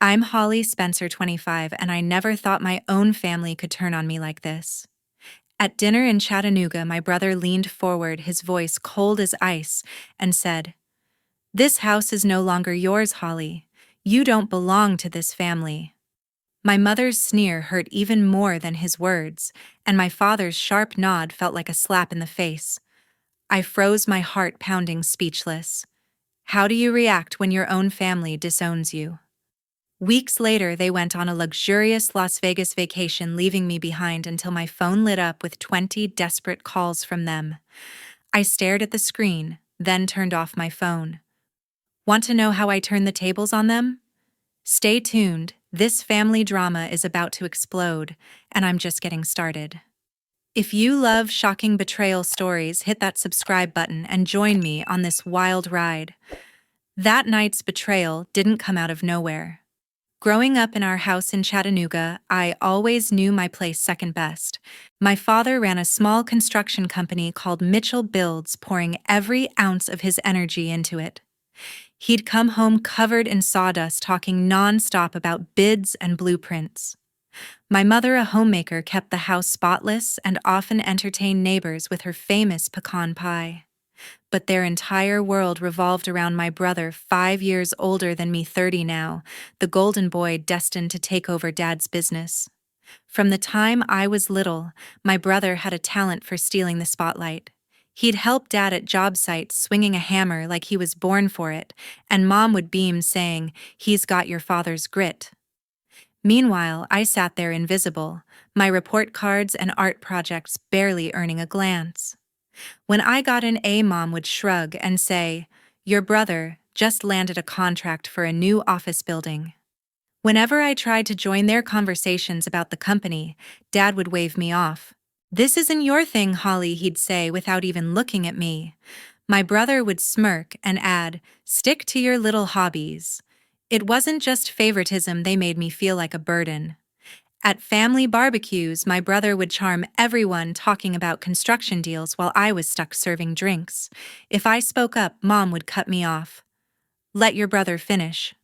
I'm Holly Spencer, 25, and I never thought my own family could turn on me like this. At dinner in Chattanooga, my brother leaned forward, his voice cold as ice, and said, "This house is no longer yours, Holly. You don't belong to this family." My mother's sneer hurt even more than his words, and my father's sharp nod felt like a slap in the face. I froze, my heart pounding, speechless. How do you react when your own family disowns you? Weeks later, they went on a luxurious Las Vegas vacation, leaving me behind until my phone lit up with 20 desperate calls from them. I stared at the screen, then turned off my phone. Want to know how I turned the tables on them? Stay tuned, this family drama is about to explode, and I'm just getting started. If you love shocking betrayal stories, hit that subscribe button and join me on this wild ride. That night's betrayal didn't come out of nowhere. Growing up in our house in Chattanooga, I always knew my place second best. My father ran a small construction company called Mitchell Builds, pouring every ounce of his energy into it. He'd come home covered in sawdust, talking nonstop about bids and blueprints. My mother, a homemaker, kept the house spotless and often entertained neighbors with her famous pecan pie. But their entire world revolved around my brother, 5 years older than me, 30 now, the golden boy destined to take over Dad's business. From the time I was little, my brother had a talent for stealing the spotlight. He'd help Dad at job sites, swinging a hammer like he was born for it, and Mom would beam, saying, "He's got your father's grit." Meanwhile, I sat there invisible, my report cards and art projects barely earning a glance. When I got an A, Mom would shrug and say, "Your brother just landed a contract for a new office building." Whenever I tried to join their conversations about the company, Dad would wave me off. "This isn't your thing, Holly," he'd say without even looking at me. My brother would smirk and add, "Stick to your little hobbies." It wasn't just favoritism, they made me feel like a burden. At family barbecues, my brother would charm everyone talking about construction deals while I was stuck serving drinks. If I spoke up, Mom would cut me off. "Let your brother finish."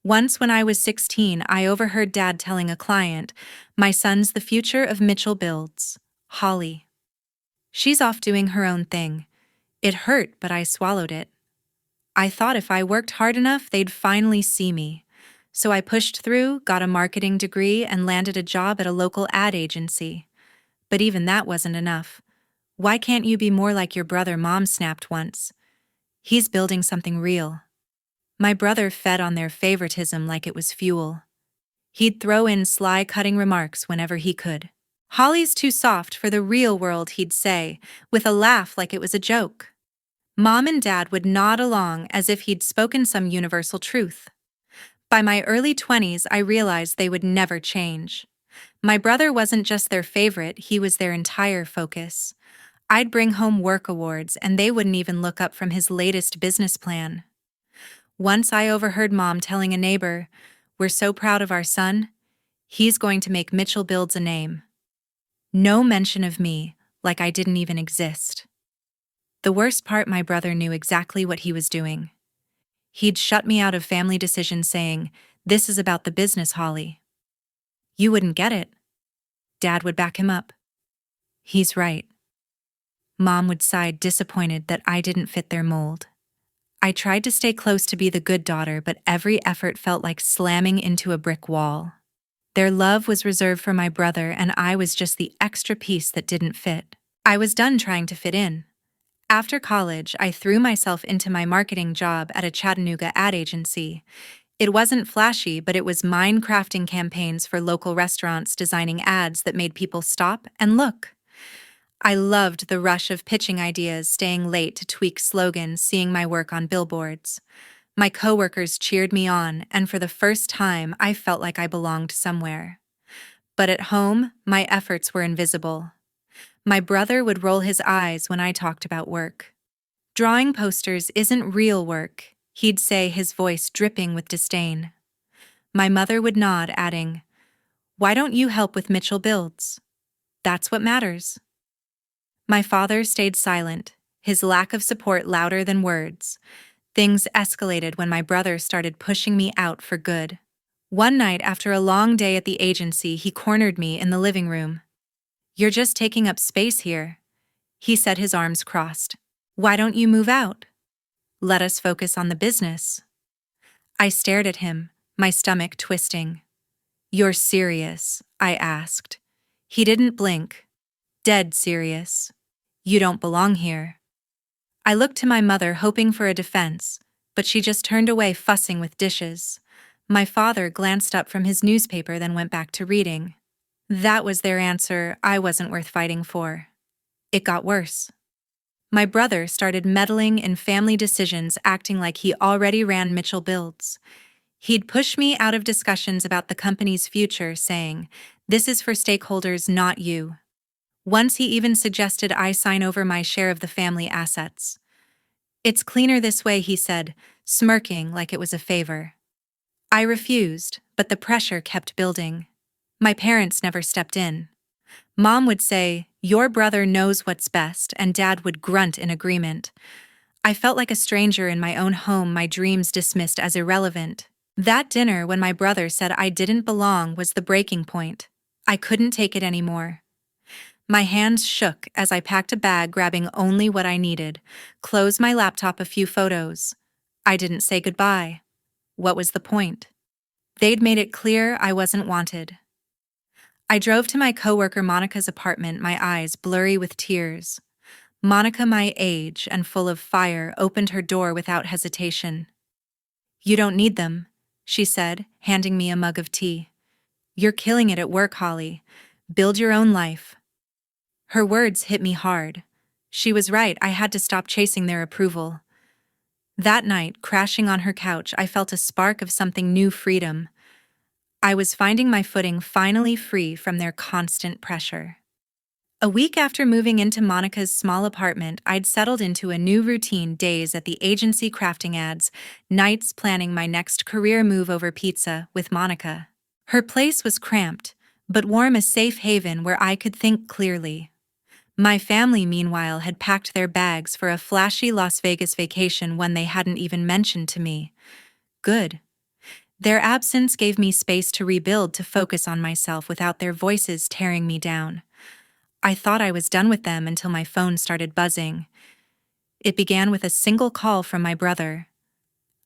Once when I was 16, I overheard Dad telling a client, "My son's the future of Mitchell Builds. Holly. She's off doing her own thing." It hurt, but I swallowed it. I thought if I worked hard enough, they'd finally see me. So I pushed through, got a marketing degree, and landed a job at a local ad agency. But even that wasn't enough. "Why can't you be more like your brother?" Mom snapped once. "He's building something real." My brother fed on their favoritism like it was fuel. He'd throw in sly, cutting remarks whenever he could. "Holly's too soft for the real world," he'd say, with a laugh like it was a joke. Mom and Dad would nod along as if he'd spoken some universal truth. By my early 20s, I realized they would never change. My brother wasn't just their favorite, he was their entire focus. I'd bring home work awards, and they wouldn't even look up from his latest business plan. Once I overheard Mom telling a neighbor, "We're so proud of our son. He's going to make Mitchell Builds a name." No mention of me, like I didn't even exist. The worst part, my brother knew exactly what he was doing. He'd shut me out of family decisions, saying, "This is about the business, Holly." "You wouldn't get it." Dad would back him up. "He's right." Mom would sigh, disappointed that I didn't fit their mold. I tried to stay close to be the good daughter, but every effort felt like slamming into a brick wall. Their love was reserved for my brother, and I was just the extra piece that didn't fit. I was done trying to fit in. After college, I threw myself into my marketing job at a Chattanooga ad agency. It wasn't flashy, but it was Minecrafting campaigns for local restaurants, designing ads that made people stop and look. I loved the rush of pitching ideas, staying late to tweak slogans, seeing my work on billboards. My coworkers cheered me on, and for the first time, I felt like I belonged somewhere. But at home, my efforts were invisible. My brother would roll his eyes when I talked about work. "Drawing posters isn't real work," he'd say, his voice dripping with disdain. My mother would nod, adding, "Why don't you help with Mitchell Builds? That's what matters." My father stayed silent, his lack of support louder than words. Things escalated when my brother started pushing me out for good. One night after a long day at the agency, he cornered me in the living room. "You're just taking up space here," he said, his arms crossed. "Why don't you move out? Let us focus on the business." I stared at him, my stomach twisting. "You're serious?" I asked. He didn't blink. "Dead serious. You don't belong here." I looked to my mother, hoping for a defense, but she just turned away, fussing with dishes. My father glanced up from his newspaper, then went back to reading. That was their answer. I wasn't worth fighting for. It got worse. My brother started meddling in family decisions, acting like he already ran Mitchell Builds. He'd push me out of discussions about the company's future, saying, "This is for stakeholders, not you." Once he even suggested I sign over my share of the family assets. "It's cleaner this way," he said, smirking like it was a favor. I refused, but the pressure kept building. My parents never stepped in. Mom would say, "Your brother knows what's best," and Dad would grunt in agreement. I felt like a stranger in my own home, my dreams dismissed as irrelevant. That dinner, when my brother said I didn't belong, was the breaking point. I couldn't take it anymore. My hands shook as I packed a bag, grabbing only what I needed, closed my laptop, a few photos. I didn't say goodbye. What was the point? They'd made it clear I wasn't wanted. I drove to my coworker Monica's apartment, my eyes blurry with tears. Monica, my age and full of fire, opened her door without hesitation. "You don't need them," she said, handing me a mug of tea. "You're killing it at work, Holly. Build your own life." Her words hit me hard. She was right. I had to stop chasing their approval. That night, crashing on her couch, I felt a spark of something new: freedom. I was finding my footing, finally free from their constant pressure. A week after moving into Monica's small apartment, I'd settled into a new routine: days at the agency crafting ads, nights planning my next career move over pizza with Monica. Her place was cramped, but warm, a safe haven where I could think clearly. My family, meanwhile, had packed their bags for a flashy Las Vegas vacation, one they hadn't even mentioned to me. Good. Their absence gave me space to rebuild, to focus on myself without their voices tearing me down. I thought I was done with them until my phone started buzzing. It began with a single call from my brother.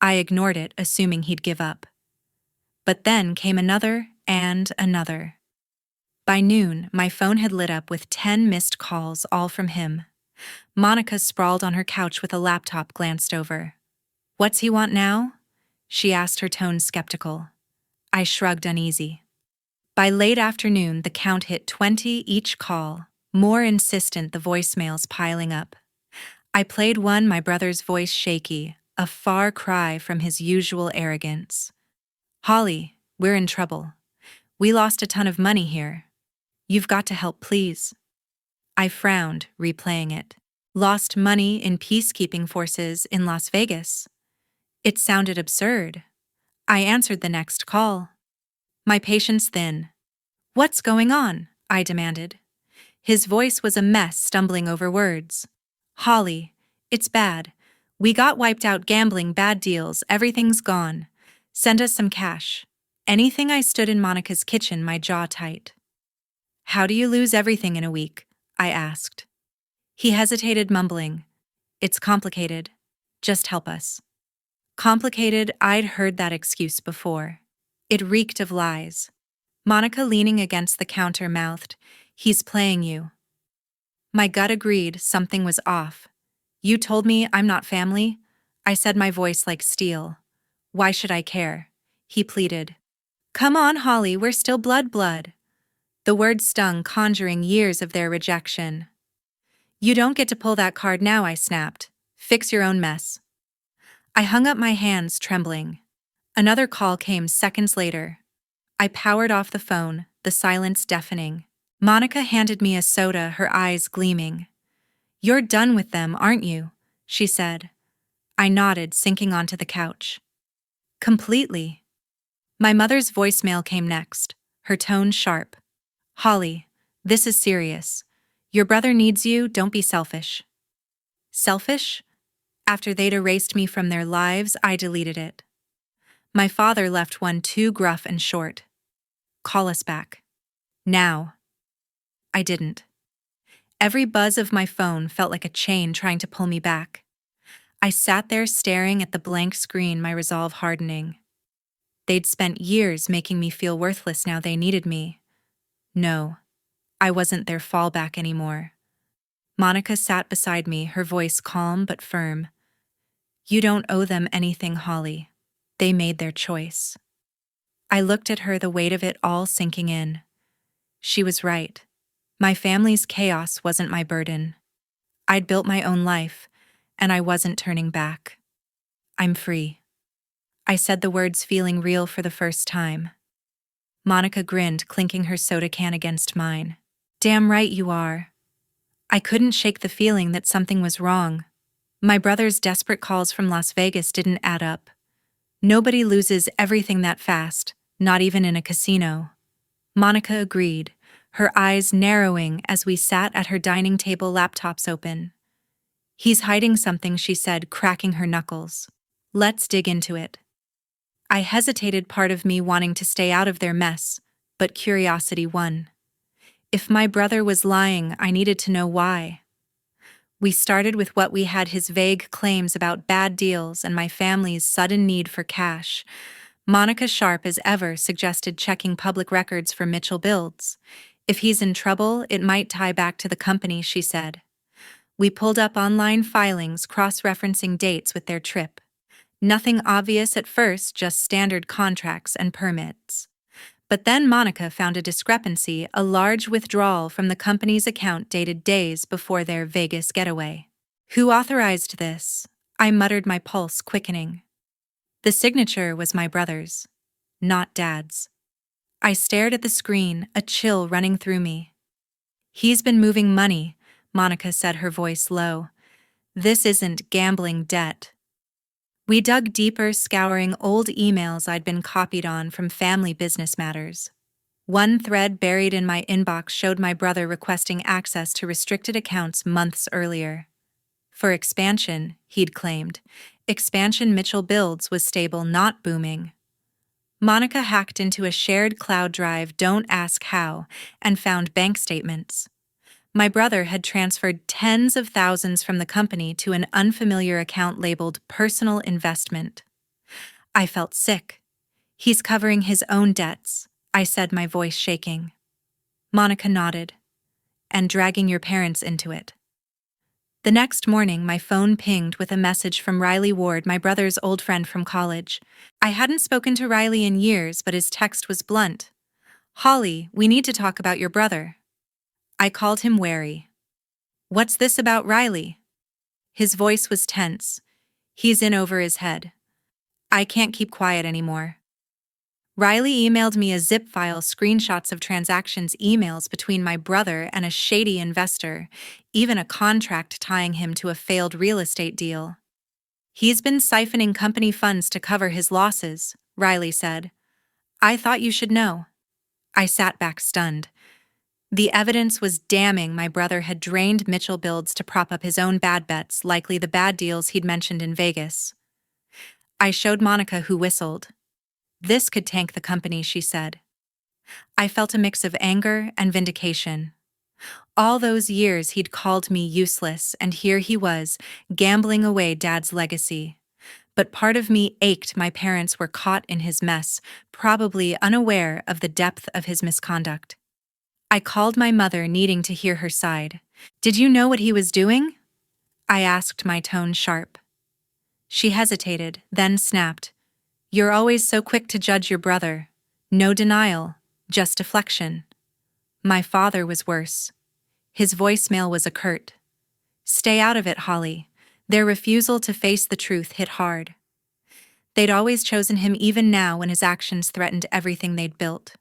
I ignored it, assuming he'd give up. But then came another and another. By noon, my phone had lit up with 10 missed calls, all from him. Monica, sprawled on her couch with a laptop, glanced over. "What's he want now?" she asked, her tone skeptical. I shrugged, uneasy. By late afternoon, the count hit 20, each call, more insistent, the voicemails piling up. I played one, my brother's voice shaky, a far cry from his usual arrogance. "Holly, we're in trouble. We lost a ton of money here. You've got to help, please." I frowned, replaying it. Lost money in peacekeeping forces in Las Vegas. It sounded absurd. I answered the next call. My patience thin. "What's going on?" I demanded. His voice was a mess, stumbling over words. "Holly, it's bad. We got wiped out gambling, bad deals, everything's gone. Send us some cash." Anything. I stood in Monica's kitchen, my jaw tight. "How do you lose everything in a week?" I asked. He hesitated, mumbling, "It's complicated. Just help us." Complicated? I'd heard that excuse before. It reeked of lies. Monica, leaning against the counter, mouthed, "He's playing you." My gut agreed something was off. "You told me I'm not family," I said, my voice like steel. "Why should I care?" he pleaded. "Come on, Holly, we're still blood. The word stung, conjuring years of their rejection. "You don't get to pull that card now," I snapped. "Fix your own mess." I hung up, my hands trembling. Another call came seconds later. I powered off the phone, the silence deafening. Monica handed me a soda, her eyes gleaming. "You're done with them, aren't you?" she said. I nodded, sinking onto the couch. "Completely." My mother's voicemail came next, her tone sharp. "Holly, this is serious. Your brother needs you, don't be selfish." Selfish? After they'd erased me from their lives, I deleted it. My father left one too gruff and short. Call us back. Now. I didn't. Every buzz of my phone felt like a chain trying to pull me back. I sat there staring at the blank screen, my resolve hardening. They'd spent years making me feel worthless, now they needed me. No, I wasn't their fallback anymore. Monica sat beside me, her voice calm but firm. You don't owe them anything, Holly. They made their choice. I looked at her, the weight of it all sinking in. She was right. My family's chaos wasn't my burden. I'd built my own life, and I wasn't turning back. I'm free. I said the words, feeling real for the first time. Monica grinned, clinking her soda can against mine. Damn right you are. I couldn't shake the feeling that something was wrong. My brother's desperate calls from Las Vegas didn't add up. Nobody loses everything that fast, not even in a casino. Monica agreed, her eyes narrowing as we sat at her dining table, laptops open. He's hiding something, she said, cracking her knuckles. Let's dig into it. I hesitated, part of me wanting to stay out of their mess, but curiosity won. If my brother was lying, I needed to know why. We started with what we had: his vague claims about bad deals and my family's sudden need for cash. Monica, sharp as ever, suggested checking public records for Mitchell Builds. If he's in trouble, it might tie back to the company, she said. We pulled up online filings, cross-referencing dates with their trip. Nothing obvious at first, just standard contracts and permits. But then Monica found a discrepancy, a large withdrawal from the company's account dated days before their Vegas getaway. Who authorized this? I muttered, my pulse quickening. The signature was my brother's, not Dad's. I stared at the screen, a chill running through me. He's been moving money, Monica said, her voice low. This isn't gambling debt. We dug deeper, scouring old emails I'd been copied on from family business matters. One thread buried in my inbox showed my brother requesting access to restricted accounts months earlier. For expansion, he'd claimed. Expansion Mitchell Builds was stable, not booming. Monica hacked into a shared cloud drive, don't ask how, and found bank statements. My brother had transferred tens of thousands from the company to an unfamiliar account labeled personal investment. I felt sick. He's covering his own debts, I said, my voice shaking. Monica nodded. And dragging your parents into it. The next morning, my phone pinged with a message from Riley Ward, my brother's old friend from college. I hadn't spoken to Riley in years, but his text was blunt. Holly, we need to talk about your brother. I called him wary. What's this about Riley? His voice was tense. He's in over his head. I can't keep quiet anymore. Riley emailed me a zip file, screenshots of transactions, emails between my brother and a shady investor, even a contract tying him to a failed real estate deal. He's been siphoning company funds to cover his losses, Riley said. I thought you should know. I sat back stunned. The evidence was damning. My brother had drained Mitchell Builds to prop up his own bad bets, likely the bad deals he'd mentioned in Vegas. I showed Monica, who whistled. This could tank the company, she said. I felt a mix of anger and vindication. All those years he'd called me useless, and here he was, gambling away Dad's legacy. But part of me ached. My parents were caught in his mess, probably unaware of the depth of his misconduct. I called my mother, needing to hear her side. Did you know what he was doing? I asked, my tone sharp. She hesitated, then snapped. You're always so quick to judge your brother. No denial, just deflection. My father was worse. His voicemail was a curt. Stay out of it, Holly. Their refusal to face the truth hit hard. They'd always chosen him, even now when his actions threatened everything they'd built.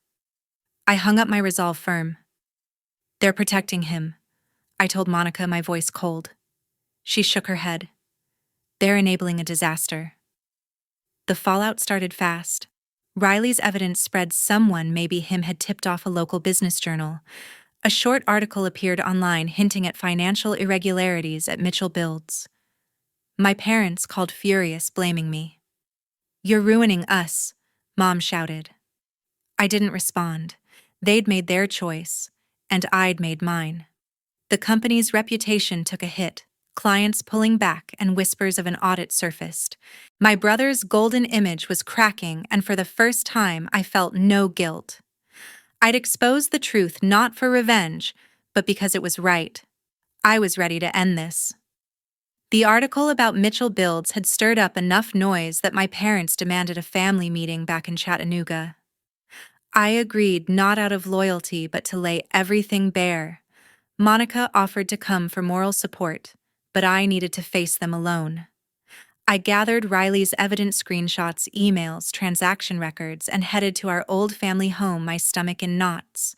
I hung up, my resolve firm. They're protecting him, I told Monica, my voice cold. She shook her head. They're enabling a disaster. The fallout started fast. Riley's evidence spread. Someone, maybe him, had tipped off a local business journal. A short article appeared online hinting at financial irregularities at Mitchell Builds. My parents called, furious, blaming me. "You're ruining us," Mom shouted. I didn't respond. They'd made their choice, and I'd made mine. The company's reputation took a hit, clients pulling back and whispers of an audit surfaced. My brother's golden image was cracking, and for the first time I felt no guilt. I'd exposed the truth not for revenge, but because it was right. I was ready to end this. The article about Mitchell Builds had stirred up enough noise that my parents demanded a family meeting back in Chattanooga. I agreed not out of loyalty but to lay everything bare. Monica offered to come for moral support, but I needed to face them alone. I gathered Riley's evidence screenshots, emails, transaction records, and headed to our old family home, my stomach in knots,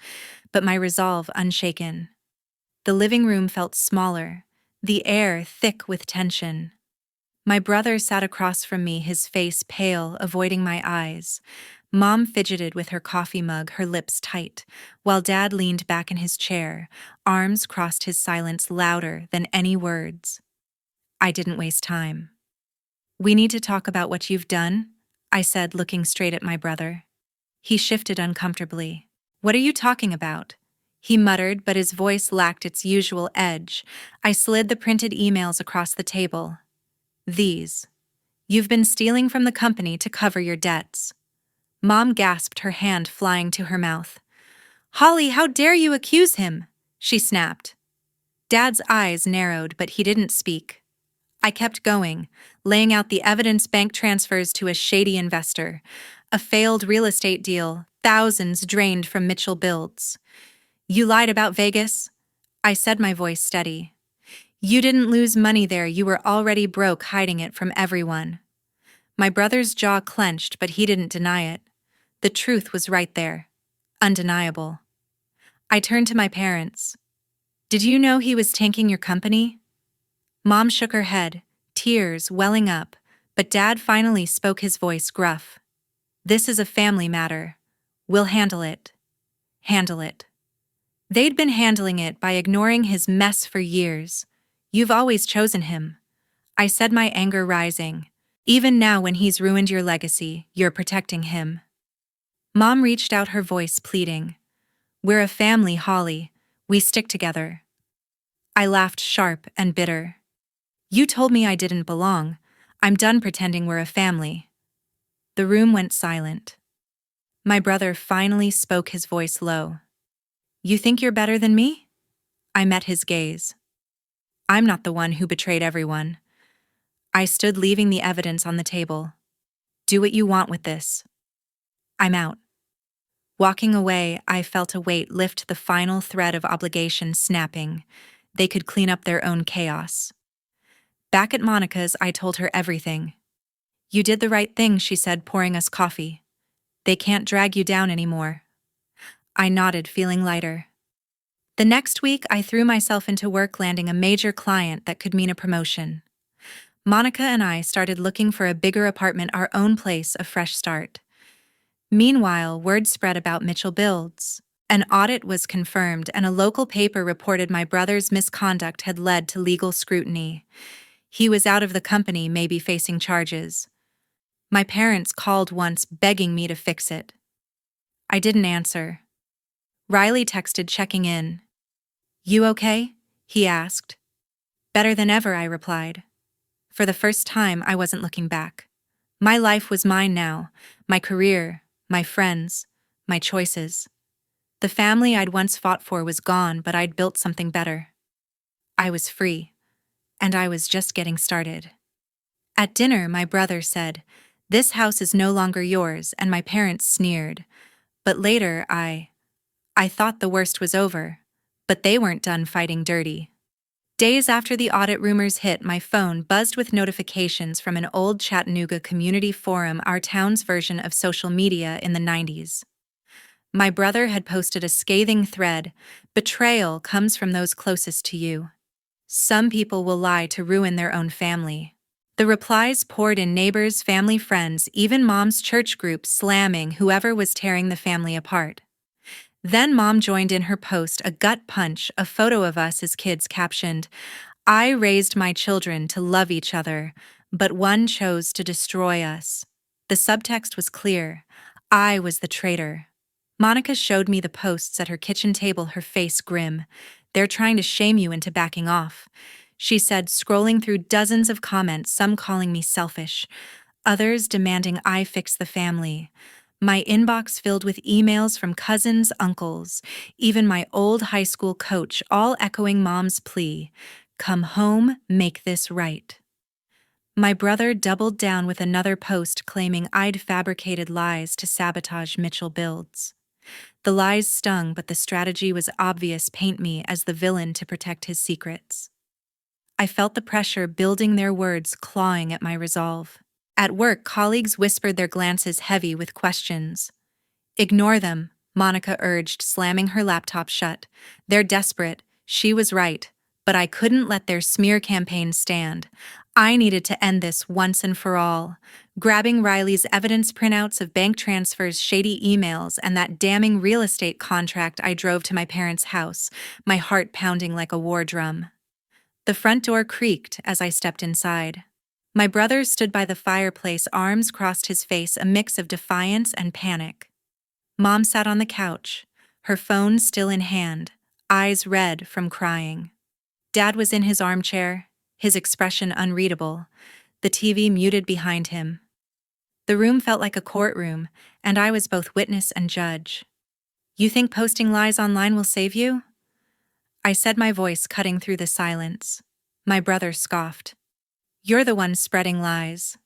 but my resolve unshaken. The living room felt smaller, the air thick with tension. My brother sat across from me, his face pale, avoiding my eyes. Mom fidgeted with her coffee mug, her lips tight, while Dad leaned back in his chair, arms crossed, his silence louder than any words. I didn't waste time. "We need to talk about what you've done," I said, looking straight at my brother. He shifted uncomfortably. "What are you talking about?" He muttered, but his voice lacked its usual edge. I slid the printed emails across the table. "These. You've been stealing from the company to cover your debts." Mom gasped, her hand flying to her mouth. "Holly, how dare you accuse him?" she snapped. Dad's eyes narrowed, but he didn't speak. I kept going, laying out the evidence: bank transfers to a shady investor, a failed real estate deal, thousands drained from Mitchell Builds. "You lied about Vegas," I said, my voice steady. "You didn't lose money there, you were already broke, hiding it from everyone." My brother's jaw clenched, but he didn't deny it. The truth was right there, undeniable. I turned to my parents. "Did you know he was tanking your company?" Mom shook her head, tears welling up, but Dad finally spoke, his voice gruff. "This is a family matter. We'll handle it. Handle it." They'd been handling it by ignoring his mess for years. "You've always chosen him," I said, my anger rising. "Even now, when he's ruined your legacy, you're protecting him." Mom reached out, her voice pleading. "We're a family, Holly. We stick together." I laughed, sharp and bitter. "You told me I didn't belong. I'm done pretending we're a family." The room went silent. My brother finally spoke, his voice low. "You think you're better than me?" I met his gaze. "I'm not the one who betrayed everyone." I stood, leaving the evidence on the table. "Do what you want with this. I'm out." Walking away, I felt a weight lift, the final thread of obligation snapping. They could clean up their own chaos. Back at Monica's, I told her everything. "You did the right thing," she said, pouring us coffee. "They can't drag you down anymore." I nodded, feeling lighter. The next week, I threw myself into work, landing a major client that could mean a promotion. Monica and I started looking for a bigger apartment, our own place, a fresh start. Meanwhile, word spread about Mitchell Builds. An audit was confirmed, and a local paper reported my brother's misconduct had led to legal scrutiny. He was out of the company, maybe facing charges. My parents called once, begging me to fix it. I didn't answer. Riley texted, checking in. "You okay?" he asked. "Better than ever," I replied. For the first time, I wasn't looking back. My life was mine now, my career, my friends, my choices. The family I'd once fought for was gone, but I'd built something better. I was free, and I was just getting started. At dinner, my brother said, "This house is no longer yours," and my parents sneered. But later, I thought the worst was over, but they weren't done fighting dirty. Days after the audit rumors hit, my phone buzzed with notifications from an old Chattanooga community forum, our town's version of social media in the 90s. My brother had posted a scathing thread: "Betrayal comes from those closest to you. Some people will lie to ruin their own family." The replies poured in: neighbors, family, friends, even Mom's church group slamming whoever was tearing the family apart. Then Mom joined in her post, a gut punch, a photo of us as kids, captioned, "I raised my children to love each other, but one chose to destroy us." The subtext was clear. I was the traitor. Monica showed me the posts at her kitchen table, her face grim. They're trying to shame you into backing off, she said, scrolling through dozens of comments, some calling me selfish, others demanding I fix the family. My inbox filled with emails from cousins, uncles, even my old high school coach, all echoing Mom's plea, "Come home, make this right." My brother doubled down with another post claiming I'd fabricated lies to sabotage Mitchell Builds. The lies stung, but the strategy was obvious: paint me as the villain to protect his secrets. I felt the pressure building, their words clawing at my resolve. At work, colleagues whispered, their glances heavy with questions. "Ignore them," Monica urged, slamming her laptop shut. "They're desperate." She was right, but I couldn't let their smear campaign stand. I needed to end this once and for all. Grabbing Riley's evidence printouts of bank transfers, shady emails, and that damning real estate contract, I drove to my parents' house, my heart pounding like a war drum. The front door creaked as I stepped inside. My brother stood by the fireplace, arms crossed, his face a mix of defiance and panic. Mom sat on the couch, her phone still in hand, eyes red from crying. Dad was in his armchair, his expression unreadable, the TV muted behind him. The room felt like a courtroom, and I was both witness and judge. "You think posting lies online will save you?" I said, my voice cutting through the silence. My brother scoffed. "You're the one spreading lies."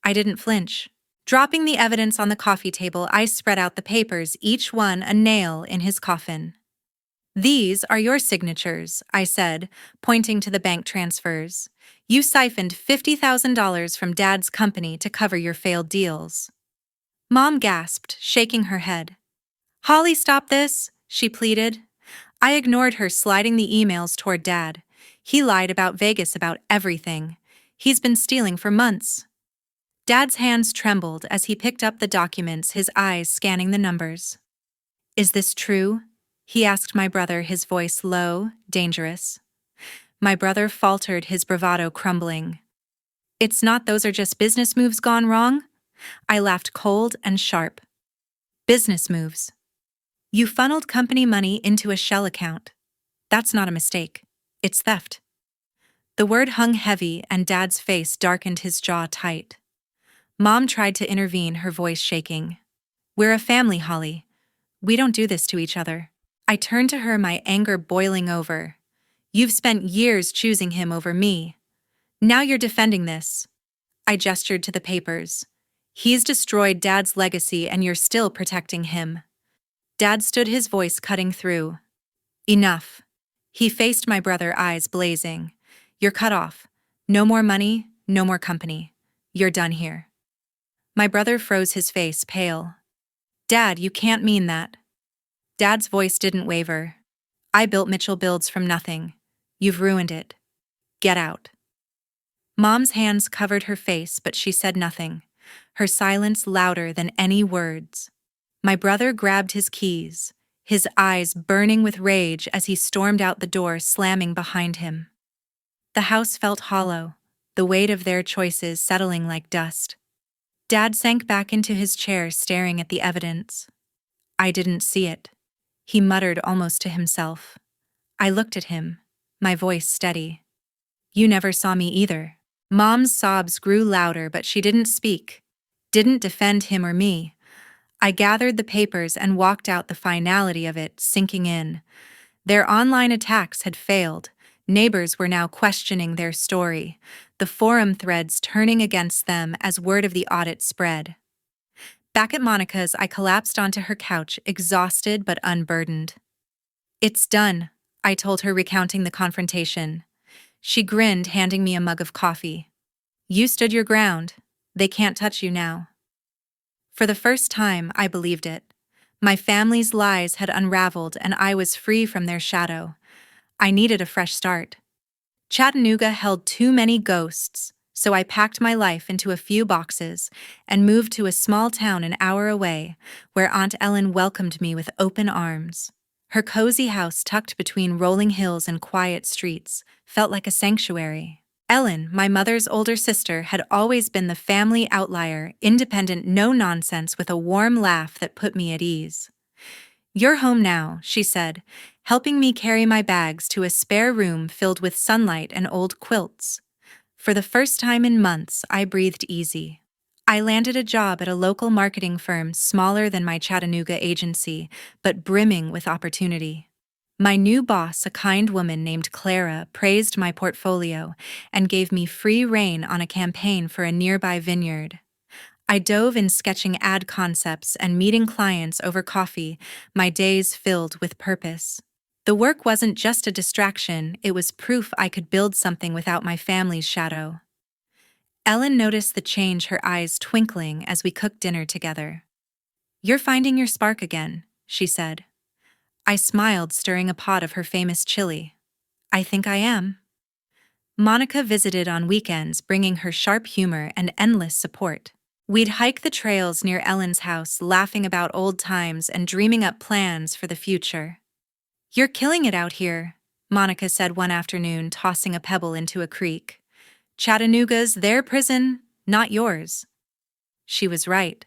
I didn't flinch. Dropping the evidence on the coffee table, I spread out the papers, each one a nail in his coffin. "These are your signatures," I said, pointing to the bank transfers. "You siphoned $50,000 from Dad's company to cover your failed deals." Mom gasped, shaking her head. "Holly, stop this," she pleaded. I ignored her, sliding the emails toward Dad. "He lied about Vegas, about everything. He's been stealing for months." Dad's hands trembled as he picked up the documents, his eyes scanning the numbers. "Is this true?" he asked my brother, his voice low, dangerous. My brother faltered, his bravado crumbling. "It's not, those are just business moves gone wrong." I laughed, cold and sharp. "Business moves? You funneled company money into a shell account. That's not a mistake. It's theft." The word hung heavy, and Dad's face darkened, his jaw tight. Mom tried to intervene, her voice shaking. "We're a family, Holly. We don't do this to each other." I turned to her, my anger boiling over. "You've spent years choosing him over me. Now you're defending this." I gestured to the papers. "He's destroyed Dad's legacy, and you're still protecting him." Dad stood, his voice cutting through. "Enough." He faced my brother, eyes blazing. "You're cut off. No more money, no more company. You're done here." My brother froze, his face pale. "Dad, you can't mean that." Dad's voice didn't waver. "I built Mitchell Builds from nothing. You've ruined it. Get out." Mom's hands covered her face, but she said nothing, her silence louder than any words. My brother grabbed his keys, his eyes burning with rage as he stormed out the door, slamming behind him. The house felt hollow, the weight of their choices settling like dust. Dad sank back into his chair, staring at the evidence. "I didn't see it," he muttered almost to himself. I looked at him, my voice steady. "You never saw me either." Mom's sobs grew louder, but she didn't speak, didn't defend him or me. I gathered the papers and walked out, the finality of it sinking in. Their online attacks had failed. Neighbors were now questioning their story, the forum threads turning against them as word of the audit spread. Back at Monica's, I collapsed onto her couch, exhausted but unburdened. "It's done," I told her, recounting the confrontation. She grinned, handing me a mug of coffee. "You stood your ground. They can't touch you now." For the first time, I believed it. My family's lies had unraveled, and I was free from their shadow. I needed a fresh start. Chattanooga held too many ghosts, so I packed my life into a few boxes and moved to a small town an hour away, where Aunt Ellen welcomed me with open arms. Her cozy house, tucked between rolling hills and quiet streets, felt like a sanctuary. Ellen, my mother's older sister, had always been the family outlier, independent, no-nonsense with a warm laugh that put me at ease. "You're home now," she said, helping me carry my bags to a spare room filled with sunlight and old quilts. For the first time in months, I breathed easy. I landed a job at a local marketing firm smaller than my Chattanooga agency, but brimming with opportunity. My new boss, a kind woman named Clara, praised my portfolio and gave me free rein on a campaign for a nearby vineyard. I dove in sketching ad concepts and meeting clients over coffee, my days filled with purpose. The work wasn't just a distraction, it was proof I could build something without my family's shadow. Ellen noticed the change, her eyes twinkling as we cooked dinner together. "You're finding your spark again," she said. I smiled, stirring a pot of her famous chili. "I think I am." Monica visited on weekends, bringing her sharp humor and endless support. We'd hike the trails near Ellen's house, laughing about old times and dreaming up plans for the future. "You're killing it out here," Monica said one afternoon, tossing a pebble into a creek. "Chattanooga's their prison, not yours." She was right.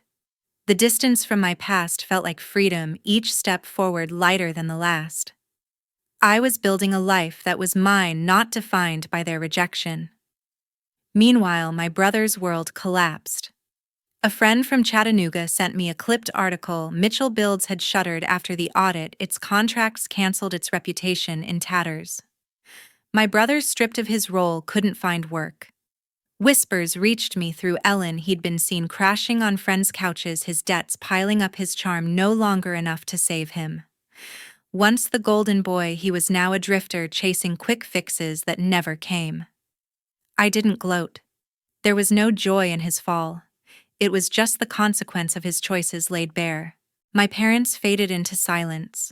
The distance from my past felt like freedom, each step forward lighter than the last. I was building a life that was mine, not defined by their rejection. Meanwhile, my brother's world collapsed. A friend from Chattanooga sent me a clipped article. Mitchell Builds had shuttered after the audit, its contracts canceled, its reputation in tatters. My brother, stripped of his role, couldn't find work. Whispers reached me through Ellen. He'd been seen crashing on friends' couches, his debts piling up, his charm no longer enough to save him. Once the golden boy, he was now a drifter chasing quick fixes that never came. I didn't gloat. There was no joy in his fall. It was just the consequence of his choices laid bare. My parents faded into silence.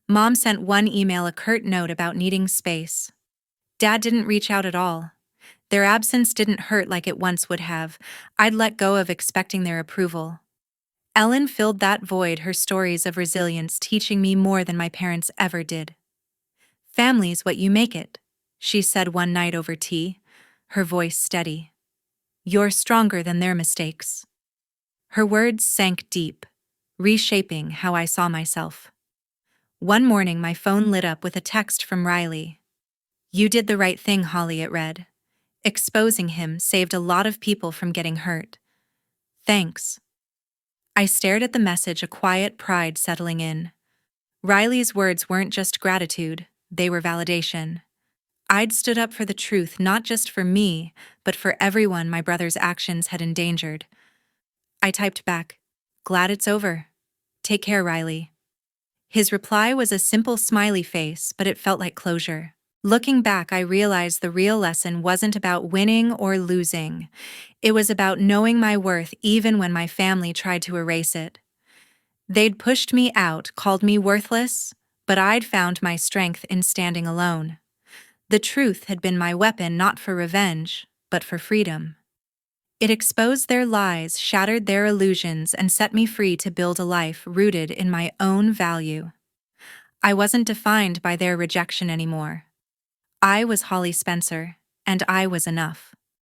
Mom sent one email, a curt note about needing space. Dad didn't reach out at all. Their absence didn't hurt like it once would have. I'd let go of expecting their approval. Ellen filled that void, her stories of resilience teaching me more than my parents ever did. "Family's what you make it," she said one night over tea, her voice steady. "You're stronger than their mistakes." Her words sank deep, reshaping how I saw myself. One morning, my phone lit up with a text from Riley. "You did the right thing, Holly," it read. "Exposing him saved a lot of people from getting hurt. Thanks." I stared at the message, a quiet pride settling in. Riley's words weren't just gratitude, they were validation. I'd stood up for the truth, not just for me, but for everyone my brother's actions had endangered. I typed back, "Glad it's over. Take care, Riley." His reply was a simple smiley face, but it felt like closure. Looking back, I realized the real lesson wasn't about winning or losing. It was about knowing my worth even when my family tried to erase it. They'd pushed me out, called me worthless, but I'd found my strength in standing alone. The truth had been my weapon, not for revenge, but for freedom. It exposed their lies, shattered their illusions, and set me free to build a life rooted in my own value. I wasn't defined by their rejection anymore. I was Holly Spencer, and I was enough.